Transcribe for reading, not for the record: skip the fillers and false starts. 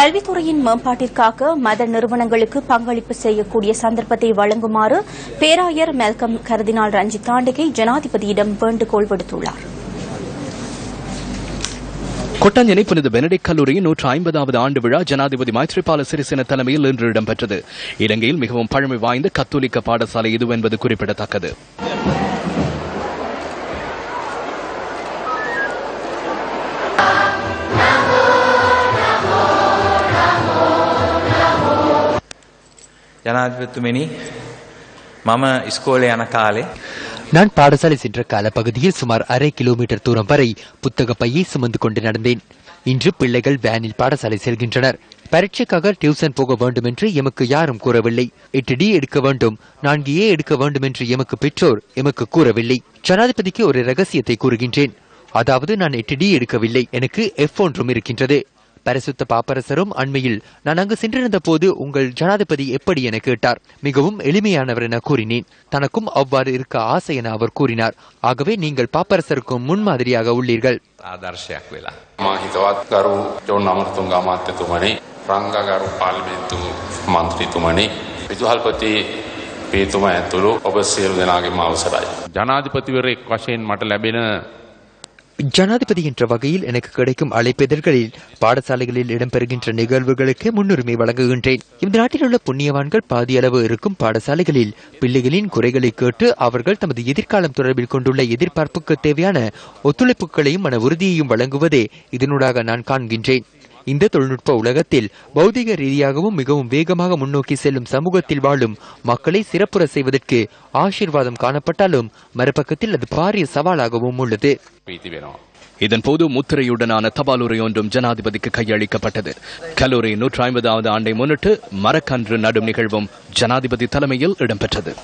கல்வித்துறையின் மேம்பாட்டிற்காக மத நிறுவனங்களுக்கு பங்களிப்பு செய்யக்கூடிய சந்தர்ப்பத்தை வழங்குமாறு பேராயர் மெல்கம் கர்தினால் ரஞ்சித் தாண்டிகை ஜனாதிபதியிடம் வேண்டுகோள் விடுத்துள்ளார். கொட்டாஞ்சேனை புனித பெனடிக்ட் கல்லூரியின் 150வது ஆண்டு விழா ஜனாதிபதி மைத்ரிபால சிறிசேன தலைமையில் இன்று இடம்பெற்றது. இலங்கையில் மிகவும் பழமை வாய்ந்த கத்தோலிக்க பாடசாலை இது என்பது குறிப்பிடத்தக்கது. ஜனாதிபதித்துமினி மம இஸ்கோலே යන කාලේ நான் பாடசாலை சென்ற கால பகுதியில் சுமார் 1/2 கிலோமீட்டர் தூரம் வரை புத்தக பையை சுமந்து கொண்டு நடந்தேன். இன்று பிள்ளைகள் வேனில் பாடசாலை செல்கின்றனர். பரீட்சைக்காக டியூஷன் போக வேண்டும் என்று எமக்கு யாரும் கூறவில்லை. 8D எடுக்க வேண்டும், 4A எடுக்க வேண்டும் என்று எமக்கு பெற்றோர் எமக்கு கூறவில்லை. ஜனாதிபதிக்கு ஒரு ரகசியத்தை கூறுகின்றேன். அதாவது நான் 8D எடுக்கவில்லை, எனக்கு F ஒன்றும் இருக்கின்றது. பரிசுத்த பாப்பரசரும் அண்மையில் நான் அங்கு சென்றிருந்த போது உங்கள் ஜனாதிபதி எப்படி என கேட்டார். மிகவும் எளிமையானவர் என கூறினேன். தனக்கும் அவ்வாறு இருக்க ஆசை என அவர் கூறினார். ஆகவே நீங்கள் பாப்பரசருக்கும் முன்மாதிரியாக உள்ளீர்கள். ආදර්ශයක් වෙලා මා හිතවත් ගරු ජෝන් අමරතුංග අමාත්‍යතුමනි රංගගරු පාර්ලිමේන්තු මන්ත්‍රීතුමනි විදුහල්පති පීතුමා ඇතුළු ඔබ සියලු දෙනාගේම අවසරයි. ජනාධිපතිවරයෙක් වශයෙන් මට ලැබෙන ஜனாதிபதி என்ற வகையில் எனக்கு கிடைக்கும் அழைப்பிதழ்களில் பாடசாலைகளில் இடம்பெறுகின்ற நிகழ்வுகளுக்கு முன்னுரிமை வழங்குகின்றேன். இந்த நாட்டில் உள்ள புண்ணியவான்கள் பாதி அளவு இருக்கும் பாடசாலைகளில் பிள்ளைகளின் குறைகளை கேட்டு அவர்கள் தமது எதிர்காலம் தொடர்பில் கொண்டுள்ள எதிர்பார்ப்புக்கு தேவையான ஒத்துழைப்புகளையும் மன உறுதியையும் வழங்குவதே இதனூடாக நான் காண்கின்றேன். இந்த தொழில்நுட்ப உலகத்தில் பௌதிக ரீதியாகவும் மிகவும் வேகமாக முன்னோக்கி செல்லும் சமூகத்தில் வாழும் மக்களை சிறப்புற செய்வதற்கு ஆசீர்வாதம் காணப்பட்டாலும் மறுபக்கத்தில் அது பாரிய சவாலாகவும் உள்ளது. இதன்போது முத்திரையுடனான தபால் உரை ஒன்றும் ஜனாதிபதிக்கு கையளிக்கப்பட்டது. கல்லூரி 150வது ஆண்டை முன்னிட்டு மரக்கன்று நடும் நிகழ்வும் ஜனாதிபதி தலைமையில் இடம்பெற்றது.